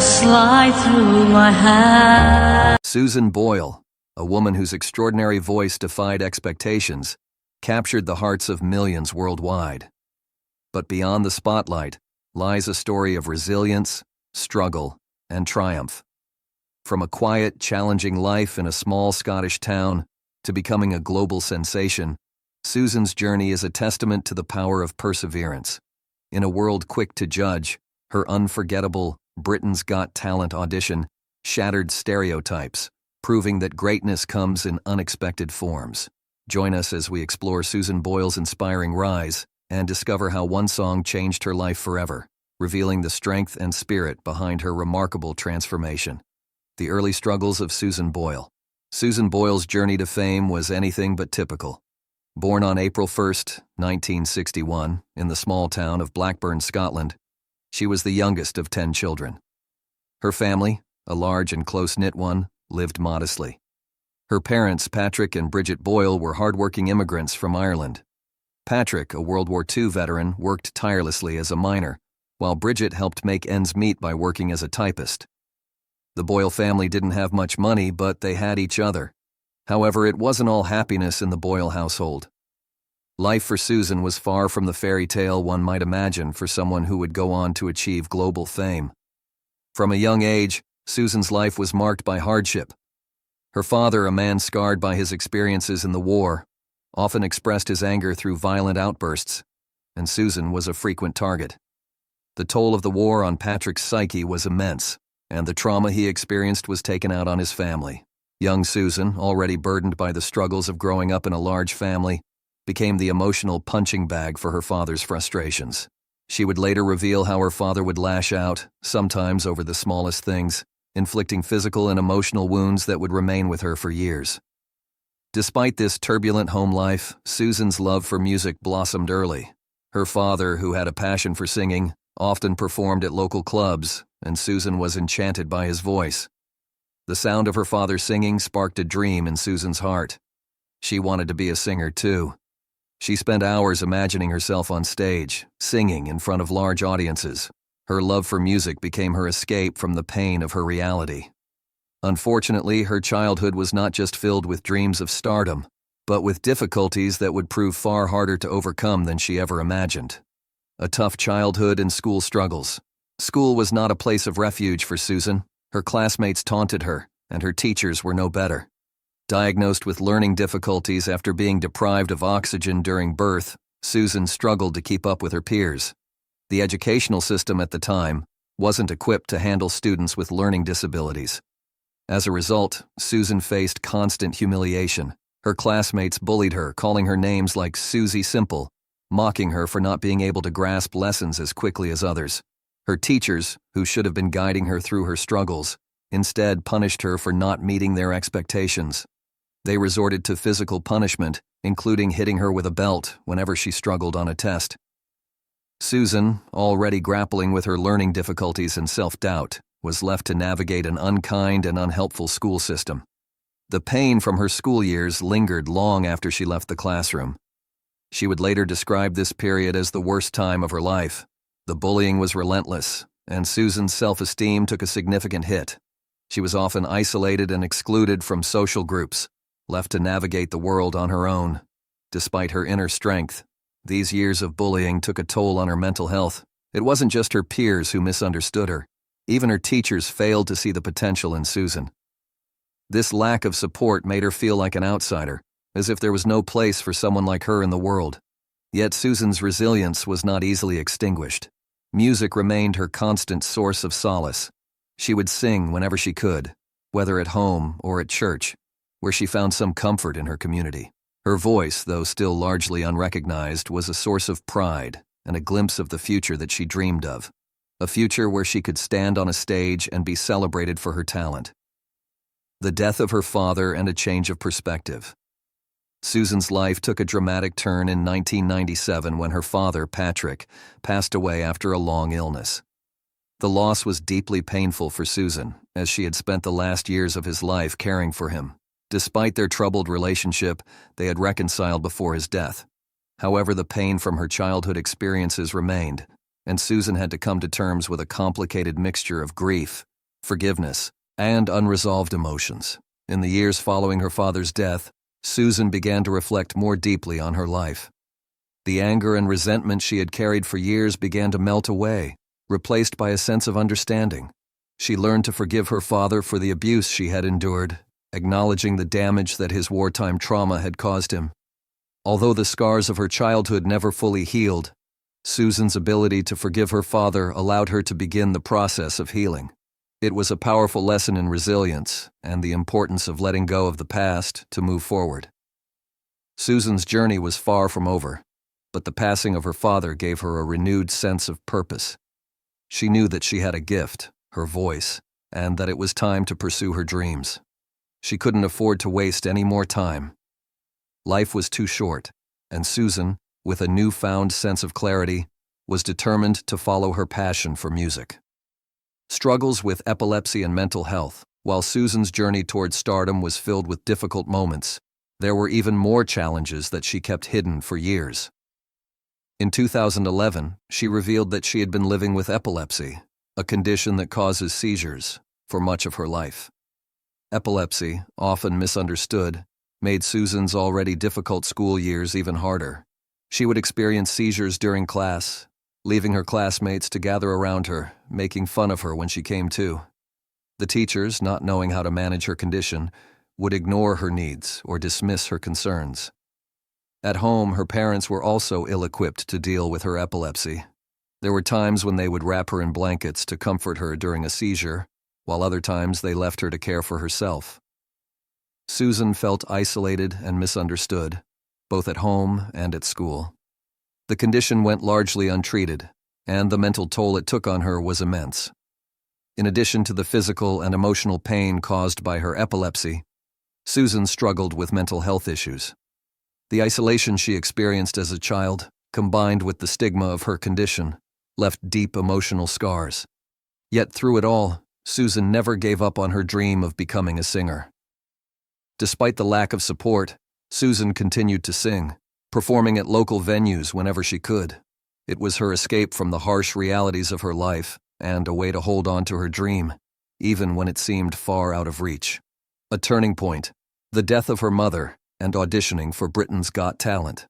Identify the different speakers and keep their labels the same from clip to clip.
Speaker 1: slide through my hands.
Speaker 2: Susan Boyle, a woman whose extraordinary voice defied expectations, captured the hearts of millions worldwide. But beyond the spotlight lies a story of resilience, struggle, and triumph. From a quiet, challenging life in a small Scottish town to becoming a global sensation, Susan's journey is a testament to the power of perseverance. In a world quick to judge, her unforgettable Britain's Got Talent audition shattered stereotypes, proving that greatness comes in unexpected forms. Join us as we explore Susan Boyle's inspiring rise and discover how one song changed her life forever, revealing the strength and spirit behind her remarkable transformation. The early struggles of Susan Boyle. Susan Boyle's journey to fame was anything but typical. Born on April 1, 1961, in the small town of Blackburn, Scotland, she was the youngest of 10 children. Her family, a large and close-knit one, lived modestly. Her parents, Patrick and Bridget Boyle, were hardworking immigrants from Ireland. Patrick, a World War II veteran, worked tirelessly as a miner, while Bridget helped make ends meet by working as a typist. The Boyle family didn't have much money, but they had each other. However, it wasn't all happiness in the Boyle household. Life for Susan was far from the fairy tale one might imagine for someone who would go on to achieve global fame. From a young age, Susan's life was marked by hardship. Her father, a man scarred by his experiences in the war, often expressed his anger through violent outbursts, and Susan was a frequent target. The toll of the war on Patrick's psyche was immense, and the trauma he experienced was taken out on his family. Young Susan, already burdened by the struggles of growing up in a large family, became the emotional punching bag for her father's frustrations. She would later reveal how her father would lash out, sometimes over the smallest things, inflicting physical and emotional wounds that would remain with her for years. Despite this turbulent home life, Susan's love for music blossomed early. Her father, who had a passion for singing, often performed at local clubs, and Susan was enchanted by his voice. The sound of her father singing sparked a dream in Susan's heart. She wanted to be a singer too. She spent hours imagining herself on stage, singing in front of large audiences. Her love for music became her escape from the pain of her reality. Unfortunately, her childhood was not just filled with dreams of stardom, but with difficulties that would prove far harder to overcome than she ever imagined. A tough childhood and school struggles. School was not a place of refuge for Susan. Her classmates taunted her, and her teachers were no better. Diagnosed with learning difficulties after being deprived of oxygen during birth, Susan struggled to keep up with her peers. The educational system at the time wasn't equipped to handle students with learning disabilities. As a result, Susan faced constant humiliation. Her classmates bullied her, calling her names like Susie Simple, mocking her for not being able to grasp lessons as quickly as others. Her teachers, who should have been guiding her through her struggles, instead punished her for not meeting their expectations. They resorted to physical punishment, including hitting her with a belt whenever she struggled on a test. Susan, already grappling with her learning difficulties and self-doubt, was left to navigate an unkind and unhelpful school system. The pain from her school years lingered long after she left the classroom. She would later describe this period as the worst time of her life. The bullying was relentless, and Susan's self-esteem took a significant hit. She was often isolated and excluded from social groups, left to navigate the world on her own. Despite her inner strength, these years of bullying took a toll on her mental health. It wasn't just her peers who misunderstood her. Even her teachers failed to see the potential in Susan. This lack of support made her feel like an outsider, as if there was no place for someone like her in the world. Yet Susan's resilience was not easily extinguished. Music remained her constant source of solace. She would sing whenever she could, whether at home or at church, where she found some comfort in her community. Her voice, though still largely unrecognized, was a source of pride and a glimpse of the future that she dreamed of. A future where she could stand on a stage and be celebrated for her talent. The death of her father and a change of perspective. Susan's life took a dramatic turn in 1997 when her father, Patrick, passed away after a long illness. The loss was deeply painful for Susan, as she had spent the last years of his life caring for him. Despite their troubled relationship, they had reconciled before his death. However, the pain from her childhood experiences remained, and Susan had to come to terms with a complicated mixture of grief, forgiveness, and unresolved emotions. In the years following her father's death, Susan began to reflect more deeply on her life. The anger and resentment she had carried for years began to melt away, replaced by a sense of understanding. She learned to forgive her father for the abuse she had endured, acknowledging the damage that his wartime trauma had caused him. Although the scars of her childhood never fully healed, Susan's ability to forgive her father allowed her to begin the process of healing. It was a powerful lesson in resilience and the importance of letting go of the past to move forward. Susan's journey was far from over, but the passing of her father gave her a renewed sense of purpose. She knew that she had a gift, her voice, and that it was time to pursue her dreams. She couldn't afford to waste any more time. Life was too short, and Susan, with a newfound sense of clarity, was determined to follow her passion for music. Struggles with epilepsy and mental health. While Susan's journey toward stardom was filled with difficult moments, there were even more challenges that she kept hidden for years. In 2011, she revealed that she had been living with epilepsy, a condition that causes seizures, for much of her life. Epilepsy, often misunderstood, made Susan's already difficult school years even harder. She would experience seizures during class, leaving her classmates to gather around her, making fun of her when she came to. The teachers, not knowing how to manage her condition, would ignore her needs or dismiss her concerns. At home, her parents were also ill-equipped to deal with her epilepsy. There were times when they would wrap her in blankets to comfort her during a seizure, while other times they left her to care for herself. Susan felt isolated and misunderstood, both at home and at school. The condition went largely untreated, and the mental toll it took on her was immense. In addition to the physical and emotional pain caused by her epilepsy, Susan struggled with mental health issues. The isolation she experienced as a child, combined with the stigma of her condition, left deep emotional scars. Yet through it all, Susan never gave up on her dream of becoming a singer. Despite the lack of support, Susan continued to sing, performing at local venues whenever she could. It was her escape from the harsh realities of her life and a way to hold on to her dream, even when it seemed far out of reach. A turning point: the death of her mother and auditioning for Britain's Got Talent.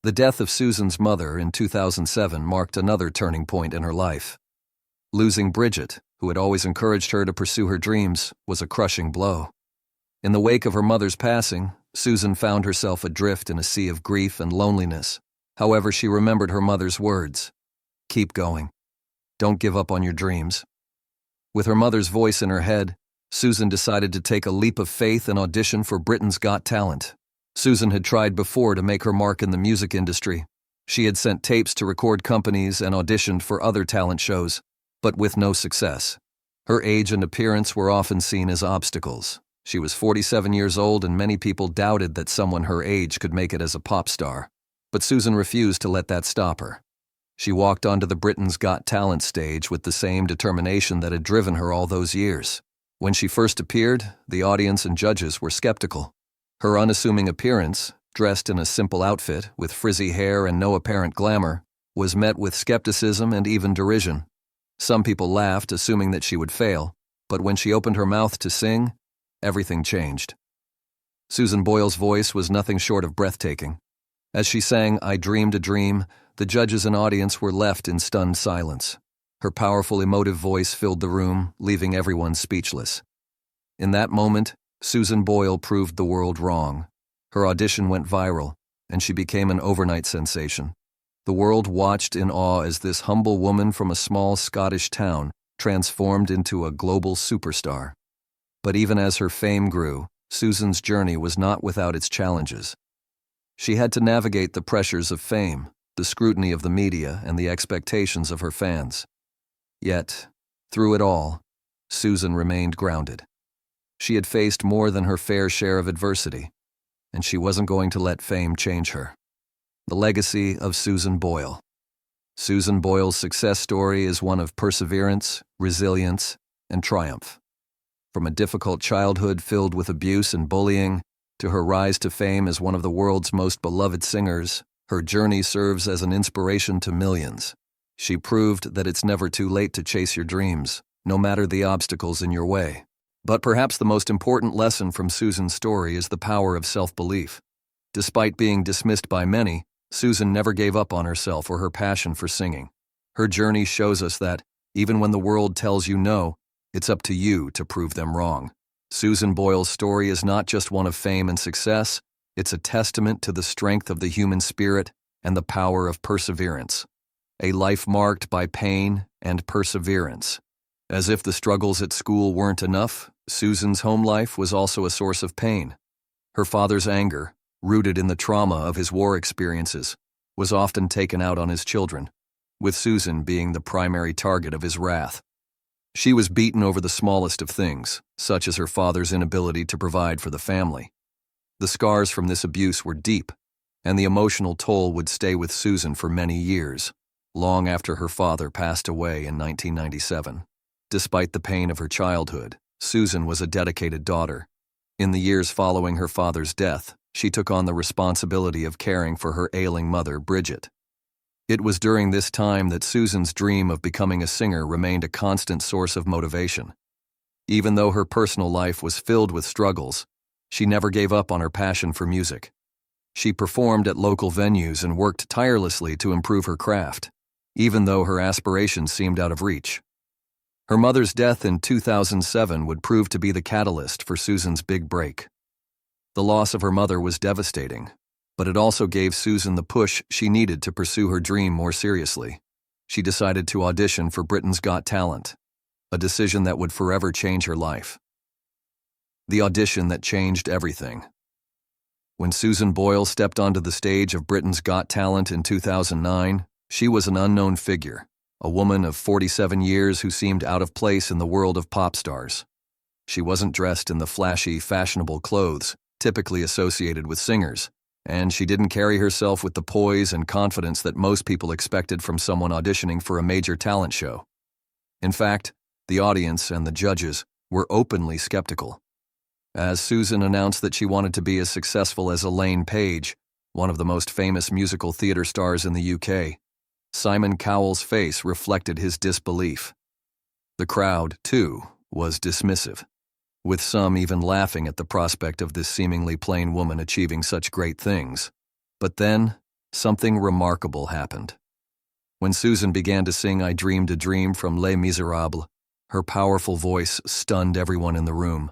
Speaker 2: The death of Susan's mother in 2007 marked another turning point in her life. Losing Bridget, who had always encouraged her to pursue her dreams, was a crushing blow. In the wake of her mother's passing, Susan found herself adrift in a sea of grief and loneliness. However, she remembered her mother's words: "Keep going. Don't give up on your dreams." With her mother's voice in her head, Susan decided to take a leap of faith and audition for Britain's Got Talent. Susan had tried before to make her mark in the music industry. She had sent tapes to record companies and auditioned for other talent shows, but with no success. Her age and appearance were often seen as obstacles. She was 47 years old, and many people doubted that someone her age could make it as a pop star. But Susan refused to let that stop her. She walked onto the Britain's Got Talent stage with the same determination that had driven her all those years. When she first appeared, the audience and judges were skeptical. Her unassuming appearance, dressed in a simple outfit with frizzy hair and no apparent glamour, was met with skepticism and even derision. Some people laughed, assuming that she would fail, but when she opened her mouth to sing, everything changed. Susan Boyle's voice was nothing short of breathtaking. As she sang "I Dreamed a Dream," the judges and audience were left in stunned silence. Her powerful, emotive voice filled the room, leaving everyone speechless. In that moment, Susan Boyle proved the world wrong. Her audition went viral, and she became an overnight sensation. The world watched in awe as this humble woman from a small Scottish town transformed into a global superstar. But even as her fame grew, Susan's journey was not without its challenges. She had to navigate the pressures of fame, the scrutiny of the media, and the expectations of her fans. Yet, through it all, Susan remained grounded. She had faced more than her fair share of adversity, and she wasn't going to let fame change her. The legacy of Susan Boyle. Susan Boyle's success story is one of perseverance, resilience, and triumph. From a difficult childhood filled with abuse and bullying to her rise to fame as one of the world's most beloved singers, her journey serves as an inspiration to millions. She proved that it's never too late to chase your dreams, no matter the obstacles in your way. But perhaps the most important lesson from Susan's story is the power of self-belief. Despite being dismissed by many, Susan never gave up on herself or her passion for singing. Her journey shows us that, even when the world tells you no, it's up to you to prove them wrong. Susan Boyle's story is not just one of fame and success, it's a testament to the strength of the human spirit and the power of perseverance. A life marked by pain and perseverance. As if the struggles at school weren't enough, Susan's home life was also a source of pain. Her father's anger, rooted in the trauma of his war experiences, was often taken out on his children, with Susan being the primary target of his wrath. She was beaten over the smallest of things, such as her father's inability to provide for the family. The scars from this abuse were deep, and the emotional toll would stay with Susan for many years, long after her father passed away in 1997. Despite the pain of her childhood, Susan was a dedicated daughter. In the years following her father's death, she took on the responsibility of caring for her ailing mother, Bridget. It was during this time that Susan's dream of becoming a singer remained a constant source of motivation. Even though her personal life was filled with struggles, she never gave up on her passion for music. She performed at local venues and worked tirelessly to improve her craft, even though her aspirations seemed out of reach. Her mother's death in 2007 would prove to be the catalyst for Susan's big break. The loss of her mother was devastating, but it also gave Susan the push she needed to pursue her dream more seriously. She decided to audition for Britain's Got Talent, a decision that would forever change her life. The audition that changed everything. When Susan Boyle stepped onto the stage of Britain's Got Talent in 2009, she was an unknown figure, a woman of 47 years who seemed out of place in the world of pop stars. She wasn't dressed in the flashy, fashionable clothes typically associated with singers, and she didn't carry herself with the poise and confidence that most people expected from someone auditioning for a major talent show. In fact, the audience and the judges were openly skeptical. As Susan announced that she wanted to be as successful as Elaine Paige, one of the most famous musical theater stars in the UK, Simon Cowell's face reflected his disbelief. The crowd, too, was dismissive, with some even laughing at the prospect of this seemingly plain woman achieving such great things. But then, something remarkable happened. When Susan began to sing I Dreamed a Dream from Les Miserables, her powerful voice stunned everyone in the room.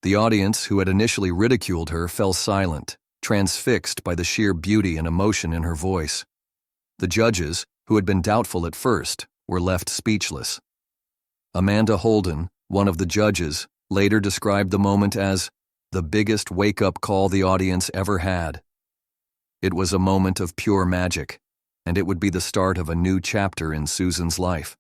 Speaker 2: The audience, who had initially ridiculed her, fell silent, transfixed by the sheer beauty and emotion in her voice. The judges, who had been doubtful at first, were left speechless. Amanda Holden, one of the judges, later described the moment as the biggest wake-up call the audience ever had. It was a moment of pure magic, and it would be the start of a new chapter in Susan's life.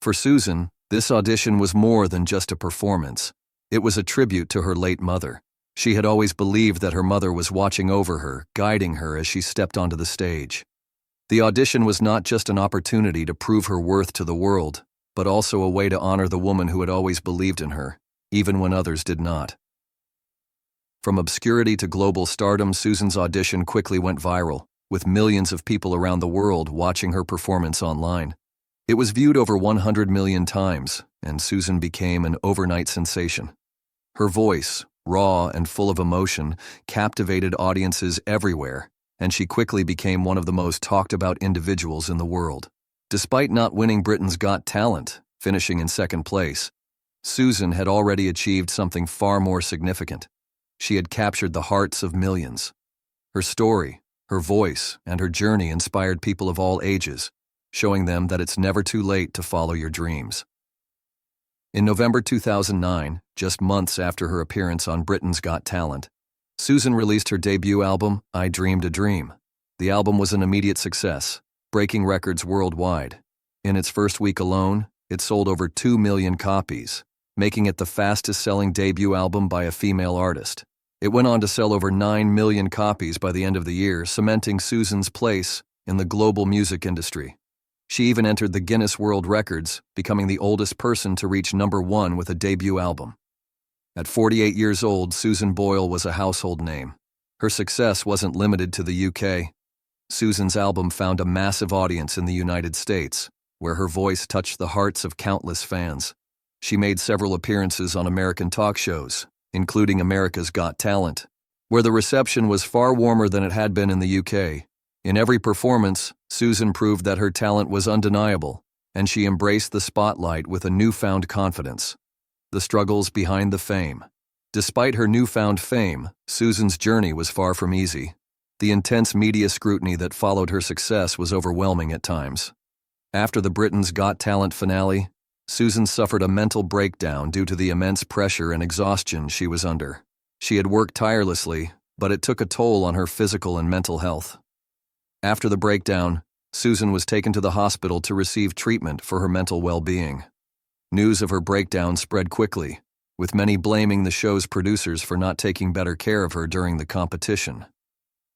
Speaker 2: For Susan, this audition was more than just a performance. It was a tribute to her late mother. She had always believed that her mother was watching over her, guiding her as she stepped onto the stage. The audition was not just an opportunity to prove her worth to the world, but also a way to honor the woman who had always believed in her, even when others did not. From obscurity to global stardom, Susan's audition quickly went viral, with millions of people around the world watching her performance online. It was viewed over 100 million times, and Susan became an overnight sensation. Her voice, raw and full of emotion, captivated audiences everywhere, and she quickly became one of the most talked-about individuals in the world. Despite not winning Britain's Got Talent, finishing in second place, Susan had already achieved something far more significant. She had captured the hearts of millions. Her story, her voice, and her journey inspired people of all ages, showing them that it's never too late to follow your dreams. In November 2009, just months after her appearance on Britain's Got Talent, Susan released her debut album, I Dreamed a Dream. The album was an immediate success, breaking records worldwide. In its first week alone, it sold over 2 million copies, making it the fastest-selling debut album by a female artist. It went on to sell over 9 million copies by the end of the year, cementing Susan's place in the global music industry. She even entered the Guinness World Records, becoming the oldest person to reach #1 with a debut album. At 48 years old, Susan Boyle was a household name. Her success wasn't limited to the UK. Susan's album found a massive audience in the United States, where her voice touched the hearts of countless fans. She made several appearances on American talk shows, including America's Got Talent, where the reception was far warmer than it had been in the UK. In every performance, Susan proved that her talent was undeniable, and she embraced the spotlight with a newfound confidence. The struggles behind the fame. Despite her newfound fame, Susan's journey was far from easy. The intense media scrutiny that followed her success was overwhelming at times. After the Britain's Got Talent finale, Susan suffered a mental breakdown due to the immense pressure and exhaustion she was under. She had worked tirelessly, but it took a toll on her physical and mental health. After the breakdown, Susan was taken to the hospital to receive treatment for her mental well-being. News of her breakdown spread quickly, with many blaming the show's producers for not taking better care of her during the competition.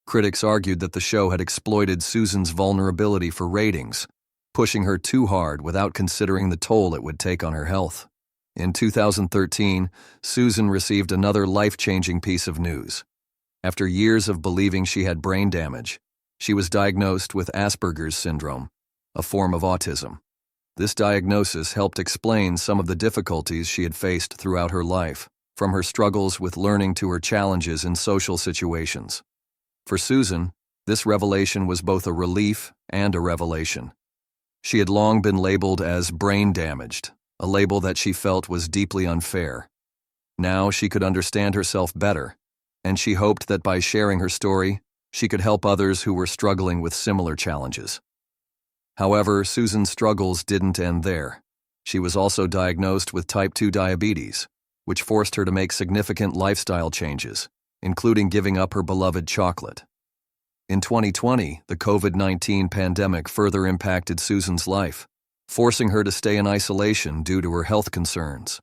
Speaker 2: Critics argued that the show had exploited Susan's vulnerability for ratings, pushing her too hard without considering the toll it would take on her health. In 2013, Susan received another life-changing piece of news. After years of believing she had brain damage, she was diagnosed with Asperger's syndrome, a form of autism. This diagnosis helped explain some of the difficulties she had faced throughout her life, from her struggles with learning to her challenges in social situations. For Susan, this revelation was both a relief and a revelation. She had long been labeled as brain damaged, a label that she felt was deeply unfair. Now she could understand herself better, and she hoped that by sharing her story, she could help others who were struggling with similar challenges. However, Susan's struggles didn't end there. She was also diagnosed with type 2 diabetes, which forced her to make significant lifestyle changes, including giving up her beloved chocolate. In 2020, the COVID-19 pandemic further impacted Susan's life, forcing her to stay in isolation due to her health concerns.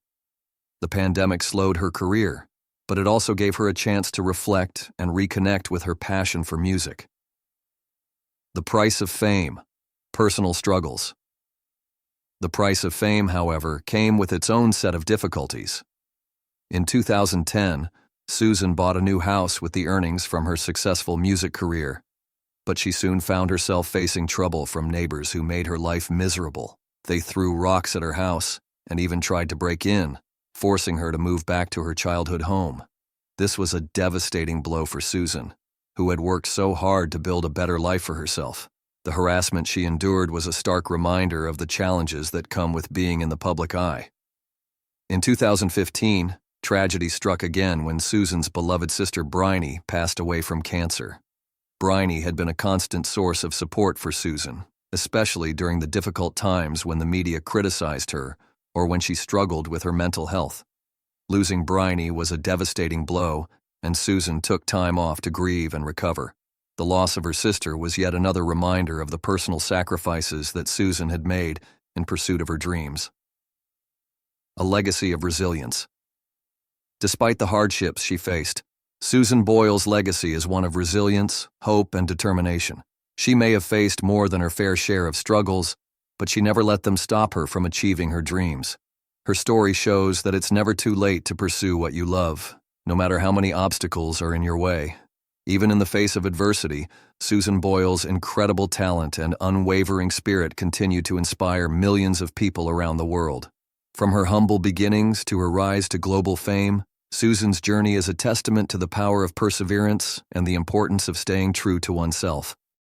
Speaker 2: The pandemic slowed her career, but it also gave her a chance to reflect and reconnect with her passion for music. The price of fame. Personal struggles. The price of fame, however, came with its own set of difficulties. In 2010, Susan bought a new house with the earnings from her successful music career, but she soon found herself facing trouble from neighbors who made her life miserable. They threw rocks at her house and even tried to break in, forcing her to move back to her childhood home. This was a devastating blow for Susan, who had worked so hard to build a better life for herself. The harassment she endured was a stark reminder of the challenges that come with being in the public eye. In 2015, tragedy struck again when Susan's beloved sister Bryony passed away from cancer. Bryony had been a constant source of support for Susan, especially during the difficult times when the media criticized her or when she struggled with her mental health. Losing Bryony was a devastating blow, and Susan took time off to grieve and recover. The loss of her sister was yet another reminder of the personal sacrifices that Susan had made in pursuit of her dreams. A legacy of resilience. Despite the hardships she faced, Susan Boyle's legacy is one of resilience, hope, and determination. She may have faced more than her fair share of struggles, but she never let them stop her from achieving her dreams. Her story shows that it's never too late to pursue what you love, no matter how many obstacles are in your way. Even in the face of adversity, Susan Boyle's incredible talent and unwavering spirit continue to inspire millions of people around the world. From her humble beginnings to her rise to global fame, Susan's journey is a testament to the power of perseverance and the importance of staying true to oneself.